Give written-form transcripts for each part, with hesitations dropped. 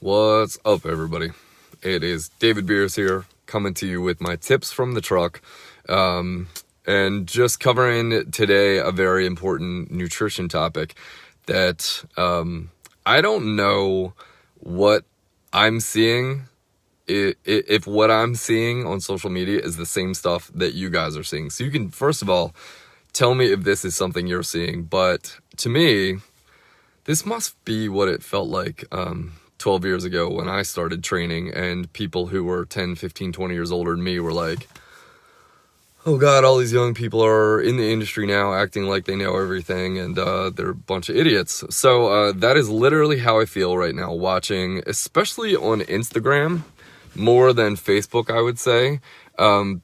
What's up, everybody? It is David Beers here, coming to you with my tips from the truck, and just covering today a very important nutrition topic that I don't know what I'm seeing, if what I'm seeing on social media is the same stuff that you guys are seeing. So you can, first of all, tell me if this is something you're seeing, but to me, this must be what it felt like 12 years ago when I started training, and people who were 10, 15, 20 years older than me were like, oh God, all these young people are in the industry now acting like they know everything, and they're a bunch of idiots. So that is literally how I feel right now, watching, especially on Instagram, more than Facebook, I would say,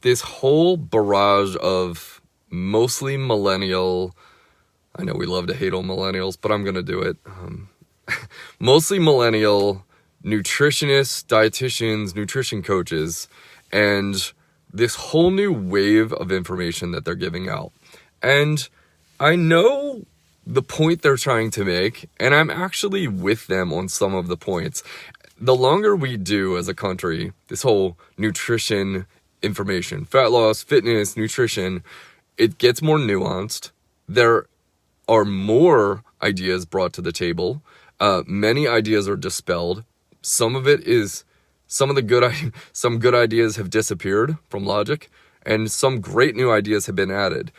this whole barrage of mostly millennial, I know we love to hate on millennials, but I'm going to do it. Mostly millennial nutritionists, dietitians, nutrition coaches, and this whole new wave of information that they're giving out. And I know the point they're trying to make, and I'm actually with them on some of the points. The longer we do as a country, this whole nutrition information, fat loss, fitness, nutrition, it gets more nuanced. There are more ideas brought to the table. Many ideas are dispelled. Some of some good ideas have disappeared from logic, and some great new ideas have been added.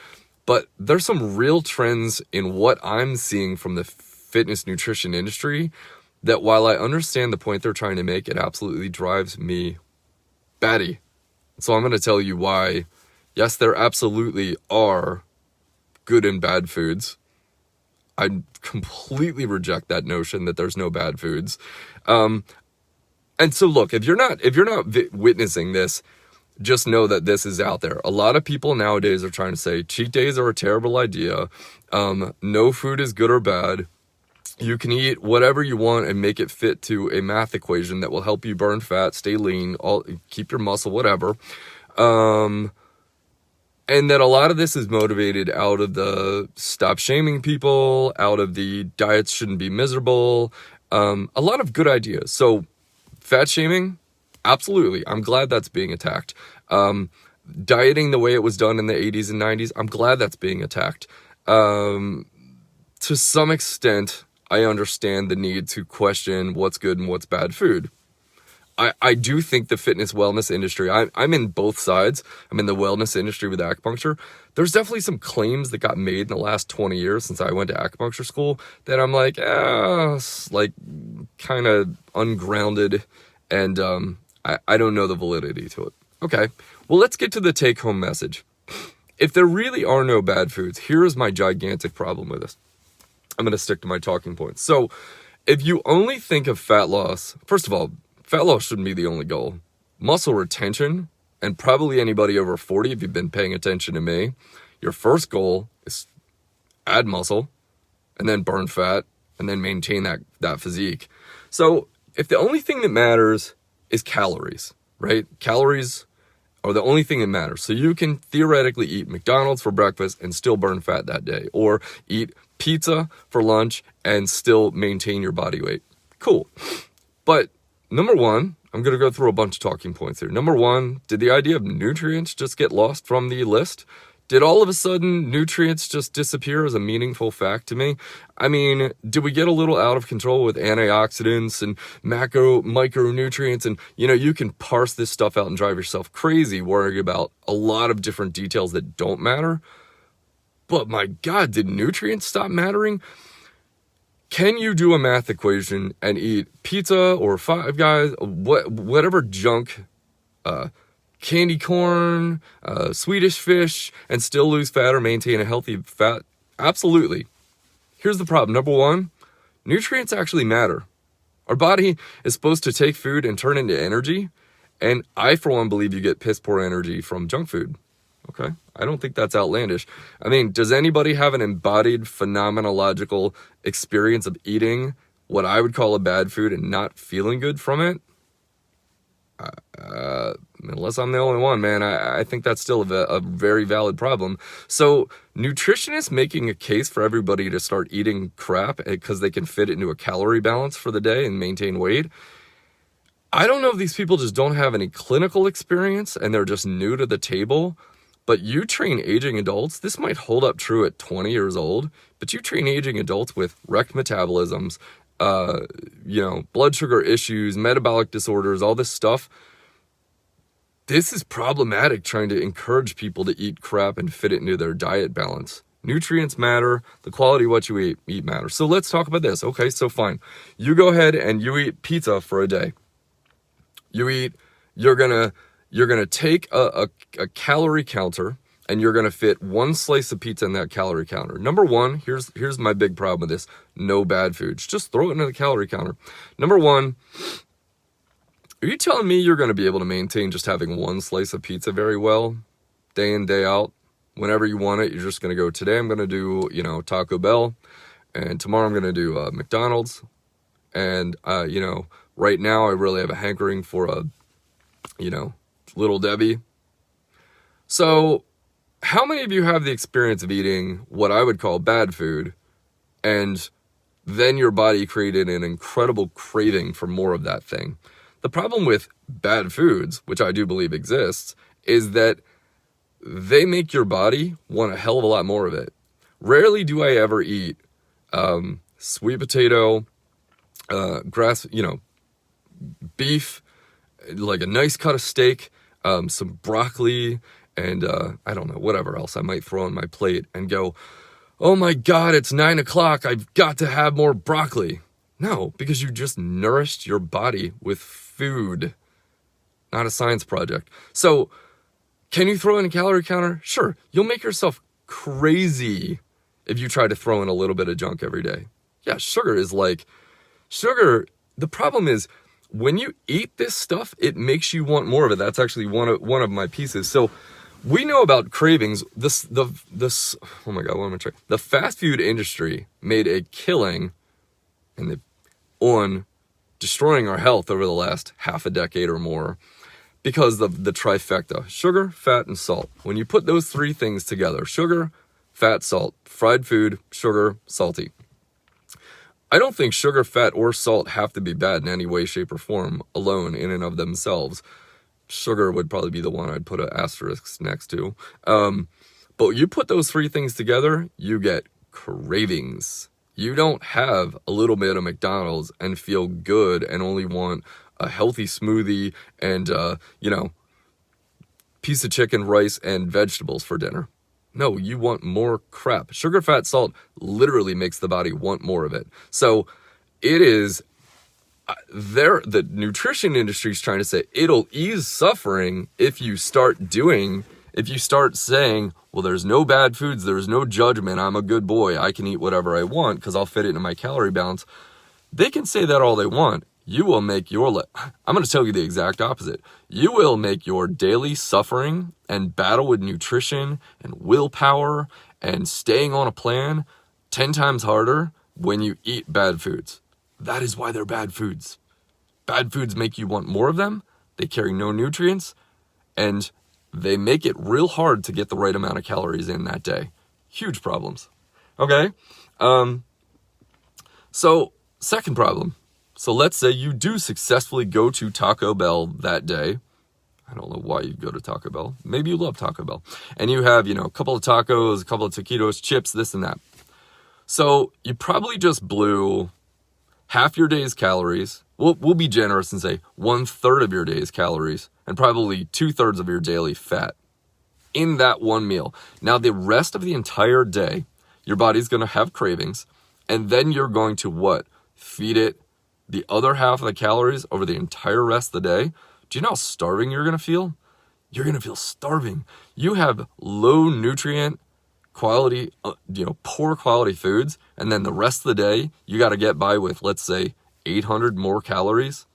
But there's some real trends in what I'm seeing from the fitness nutrition industry that, while I understand the point they're trying to make, it absolutely drives me batty. So I'm going to tell you why. Yes, there absolutely are good and bad foods. I completely reject that notion that there's no bad foods. And so look, if you're not witnessing this, just know that this is out there. A lot of people nowadays are trying to say cheat days are a terrible idea. No food is good or bad. You can eat whatever you want and make it fit to a math equation that will help you burn fat, stay lean, keep your muscle, whatever. And that a lot of this is motivated out of the stop shaming people, out of the diets shouldn't be miserable, a lot of good ideas. So fat shaming, absolutely. I'm glad that's being attacked. Dieting the way it was done in the 80s and 90s, I'm glad that's being attacked. To some extent, I understand the need to question what's good and what's bad food. I do think the fitness wellness industry, I'm in both sides. I'm in the wellness industry with acupuncture. There's definitely some claims that got made in the last 20 years since I went to acupuncture school that I'm like, kind of ungrounded, and I don't know the validity to it. Okay, well, let's get to the take-home message. If there really are no bad foods, here is my gigantic problem with this. I'm going to stick to my talking points. So if you only think of fat loss, first of all, fat loss shouldn't be the only goal. Muscle retention, and probably anybody over 40, if you've been paying attention to me, your first goal is add muscle, and then burn fat, and then maintain that physique. So if the only thing that matters is calories, right? Calories are the only thing that matters. So you can theoretically eat McDonald's for breakfast and still burn fat that day, or eat pizza for lunch and still maintain your body weight. Cool. But number one, I'm going to go through a bunch of talking points here. Number one, did the idea of nutrients just get lost from the list? Did all of a sudden nutrients just disappear as a meaningful fact to me? I mean, did we get a little out of control with antioxidants and micronutrients? And, you can parse this stuff out and drive yourself crazy worrying about a lot of different details that don't matter. But my God, did nutrients stop mattering? Can you do a math equation and eat pizza or Five Guys, whatever junk, candy corn, Swedish fish, and still lose fat or maintain a healthy fat? Absolutely. Here's the problem. Number one, nutrients actually matter. Our body is supposed to take food and turn it into energy, and I, for one, believe you get piss poor energy from junk food. Okay, I don't think that's outlandish. I mean, does anybody have an embodied phenomenological experience of eating what I would call a bad food and not feeling good from it? Unless I'm the only one, man, I think that's still a very valid problem. So nutritionists making a case for everybody to start eating crap because they can fit it into a calorie balance for the day and maintain weight, I don't know if these people just don't have any clinical experience and they're just new to the table, but you train aging adults, this might hold up true at 20 years old, but you train aging adults with wrecked metabolisms, blood sugar issues, metabolic disorders, all this stuff. This is problematic trying to encourage people to eat crap and fit it into their diet balance. Nutrients matter. The quality of what you eat matters. So let's talk about this. Okay, so fine. You go ahead and you eat pizza for a day. You're gonna take a calorie counter and you're gonna fit one slice of pizza in that calorie counter. Number one, here's my big problem with this. No bad foods. Just throw it into the calorie counter. Number one, are you telling me you're gonna be able to maintain just having one slice of pizza very well, day in, day out? Whenever you want it, you're just gonna go, today I'm gonna do, Taco Bell, and tomorrow I'm gonna do McDonald's, and right now I really have a hankering for a, Little Debbie. So how many of you have the experience of eating what I would call bad food, and then your body created an incredible craving for more of that thing? The problem with bad foods, which I do believe exists, is that they make your body want a hell of a lot more of it. Rarely do I ever eat sweet potato, beef, like a nice cut of steak, some broccoli, and I don't know, whatever else I might throw on my plate and go, oh my God, it's 9 o'clock. I've got to have more broccoli. No, because you just nourished your body with food, not a science project. So can you throw in a calorie counter? Sure. You'll make yourself crazy if you try to throw in a little bit of junk every day. Yeah, sugar. The problem is when you eat this stuff, it makes you want more of it. That's actually one of my pieces. So we know about cravings. Oh my God, what am I trying? The fast food industry made a killing on destroying our health over the last half a decade or more because of the trifecta: sugar, fat, and salt. When you put those three things together, sugar, fat, salt, fried food, sugar, salty. I don't think sugar, fat, or salt have to be bad in any way, shape, or form alone in and of themselves. Sugar would probably be the one I'd put an asterisk next to. But you put those three things together, you get cravings. You don't have a little bit of McDonald's and feel good and only want a healthy smoothie and, piece of chicken, rice, and vegetables for dinner. No, you want more crap. Sugar, fat, salt literally makes the body want more of it. So it is the nutrition industry is trying to say it'll ease suffering if you start saying, well, there's no bad foods, there's no judgment, I'm a good boy, I can eat whatever I want because I'll fit it into my calorie balance. They can say that all they want. You will make I'm going to tell you the exact opposite. You will make your daily suffering and battle with nutrition and willpower and staying on a plan 10 times harder when you eat bad foods. That is why they're bad foods. Bad foods make you want more of them. They carry no nutrients, and they make it real hard to get the right amount of calories in that day. Huge problems. Okay? So, second problem. So let's say you do successfully go to Taco Bell that day. I don't know why you'd go to Taco Bell. Maybe you love Taco Bell. And you have, a couple of tacos, a couple of taquitos, chips, this and that. So you probably just blew half your day's calories. We'll be generous and say 1/3 of your day's calories and probably 2/3 of your daily fat in that one meal. Now the rest of the entire day, your body's going to have cravings, and then you're going to what? Feed it the other half of the calories over the entire rest of the day. Do you know how starving you're going to feel? You're going to feel starving. You have low nutrient quality, poor quality foods, and then the rest of the day, you got to get by with, let's say, 800 more calories.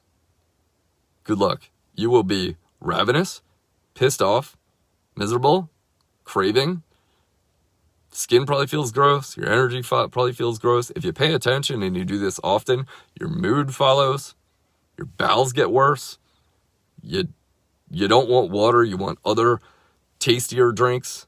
Good luck. You will be ravenous, pissed off, miserable, craving. Skin probably feels gross. Your energy probably feels gross. If you pay attention and you do this often, your mood follows. Your bowels get worse. You don't want water. You want other tastier drinks.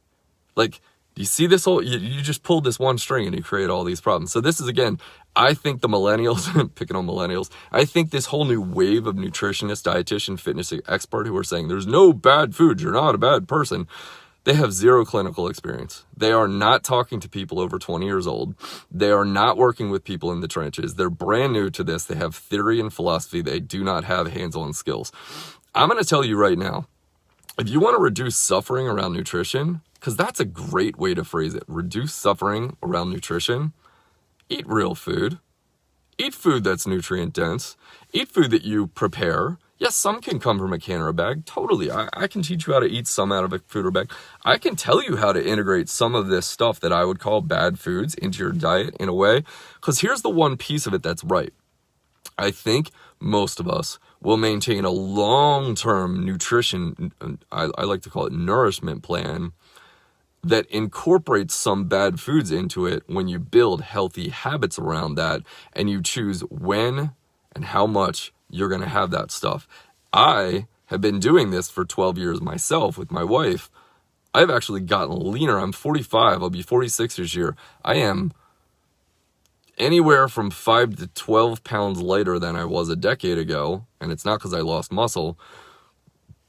Like, You see this whole, you just pulled this one string and you create all these problems. So this is, again, I think the millennials, picking on millennials, I think this whole new wave of nutritionists, dietitian, fitness expert who are saying there's no bad food, you're not a bad person. They have zero clinical experience. They are not talking to people over 20 years old. They are not working with people in the trenches. They're brand new to this. They have theory and philosophy. They do not have hands-on skills. I'm going to tell you right now, if you want to reduce suffering around nutrition, because that's a great way to phrase it, reduce suffering around nutrition, eat real food. Eat food that's nutrient dense. Eat food that you prepare. Yes, some can come from a can or a bag. Totally. I can teach you how to eat some out of a food or bag. I can tell you how to integrate some of this stuff that I would call bad foods into your diet in a way. Because here's the one piece of it that's right. I think most of us will maintain a long-term nutrition, I like to call it nourishment plan, that incorporates some bad foods into it when you build healthy habits around that and you choose when and how much you're going to have that stuff. I have been doing this for 12 years myself with my wife. I've actually gotten leaner. I'm 45. I'll be 46 this year. I am anywhere from 5 to 12 pounds lighter than I was a decade ago. And it's not because I lost muscle.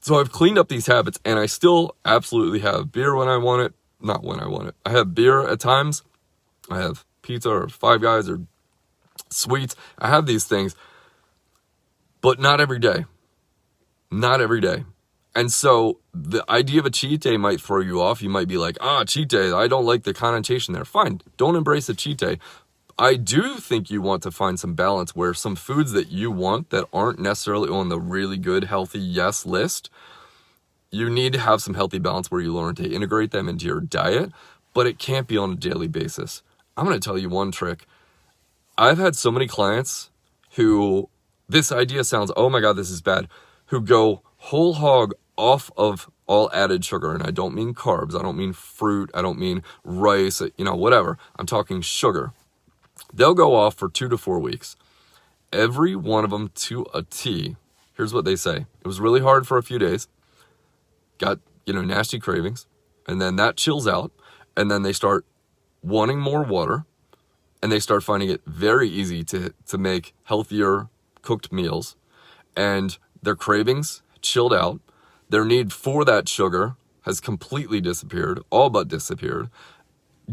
So I've cleaned up these habits and I still absolutely have beer when I want it. Not when I want it. I have beer at times. I have pizza or Five Guys or sweets. I have these things, but not every day. Not every day. And so the idea of a cheat day might throw you off. You might be like, cheat day. I don't like the connotation there. Fine. Don't embrace a cheat day. I do think you want to find some balance where some foods that you want that aren't necessarily on the really good, healthy yes list, you need to have some healthy balance where you learn to integrate them into your diet, but it can't be on a daily basis. I'm going to tell you one trick. I've had so many clients who, this idea sounds, oh my God, this is bad, who go whole hog off of all added sugar. And I don't mean carbs. I don't mean fruit. I don't mean rice, whatever. I'm talking sugar. They'll go off for 2 to 4 weeks. Every one of them to a T. Here's what they say. It was really hard for a few days. Got, nasty cravings, and then that chills out, and then they start wanting more water, and they start finding it very easy to make healthier cooked meals, and their cravings chilled out. Their need for that sugar has completely disappeared, all but disappeared.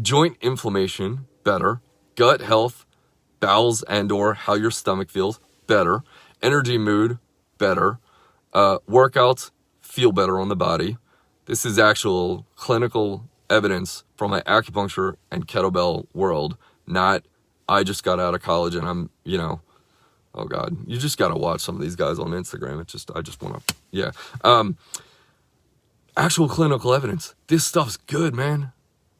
Joint inflammation, better. Gut health, bowels and or how your stomach feels, better. Energy, mood, better. Workouts, feel better on the body. This is actual clinical evidence from my acupuncture and kettlebell world, not I just got out of college and I'm, oh God, you just got to watch some of these guys on Instagram. I just want to, actual clinical evidence. This stuff's good, man.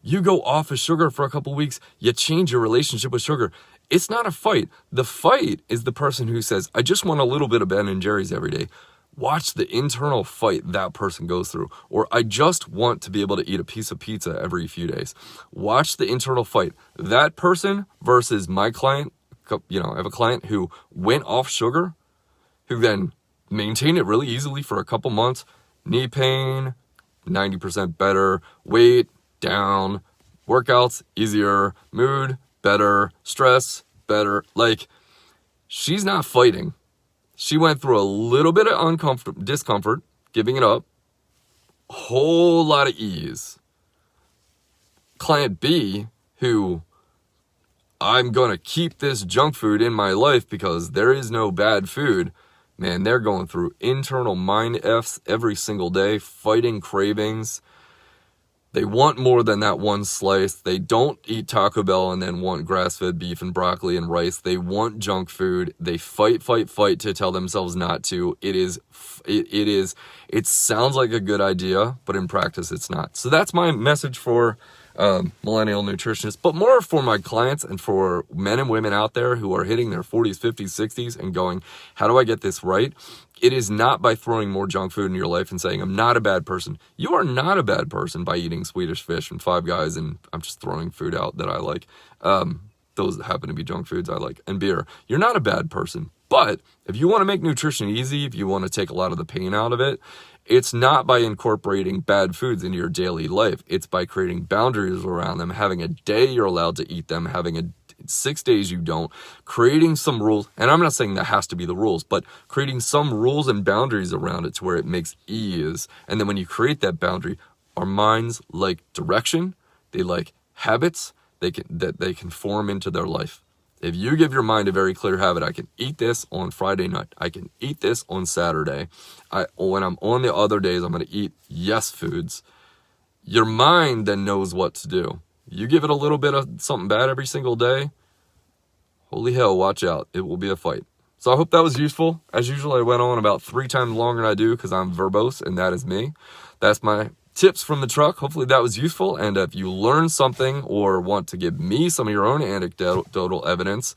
You go off of sugar for a couple weeks, you change your relationship with sugar. It's not a fight. The fight is the person who says, I just want a little bit of Ben & Jerry's every day. Watch the internal fight that person goes through. Or I just want to be able to eat a piece of pizza every few days. Watch the internal fight. That person versus my client, I have a client who went off sugar, who then maintained it really easily for a couple months. Knee pain, 90% better. Weight, down. Workouts, easier. Mood, better. Stress, better. She's not fighting. She went through a little bit of discomfort, giving it up, a whole lot of ease. Client B, who I'm going to keep this junk food in my life because there is no bad food, man, they're going through internal mind F's every single day, fighting cravings. They want more than that one slice. They don't eat Taco Bell and then want grass-fed beef and broccoli and rice. They want junk food. They fight to tell themselves not to. It sounds like a good idea, but in practice it's not. So that's my message for millennial nutritionists, but more for my clients and for men and women out there who are hitting their 40s, 50s, 60s and going, how do I get this right? It is not by throwing more junk food in your life and saying, I'm not a bad person. You are not a bad person by eating Swedish fish and Five Guys, and I'm just throwing food out that I like. Those that happen to be junk foods I like, and beer. You're not a bad person But if you want to make nutrition easy, if you want to take a lot of the pain out of it, it's not by incorporating bad foods into your daily life. It's by creating boundaries around them, having a day you're allowed to eat them, having 6 days you don't, creating some rules. And I'm not saying that has to be the rules, but creating some rules and boundaries around it to where it makes ease. And then when you create that boundary, our minds like direction, they like habits they can form into their life. If you give your mind a very clear habit, I can eat this on Friday night. I can eat this on Saturday. When I'm on the other days, I'm going to eat yes foods. Your mind then knows what to do. You give it a little bit of something bad every single day, holy hell, watch out. It will be a fight. So I hope that was useful. As usual, I went on about 3 times longer than I do because I'm verbose, and that is me. That's my tips from the truck. Hopefully that was useful. And if you learned something or want to give me some of your own anecdotal evidence,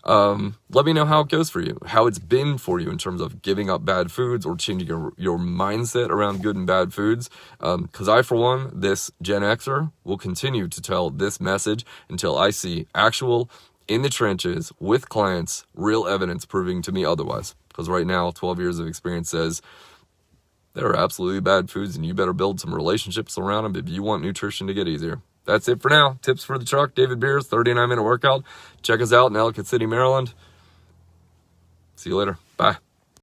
let me know how it goes for you, how it's been for you in terms of giving up bad foods or changing your mindset around good and bad foods. Because I, for one, this Gen Xer, will continue to tell this message until I see actual, in the trenches, with clients, real evidence proving to me otherwise. Because right now, 12 years of experience says, there are absolutely bad foods, and you better build some relationships around them if you want nutrition to get easier. That's it for now. Tips for the truck. David Beers, 39-minute workout. Check us out in Ellicott City, Maryland. See you later. Bye.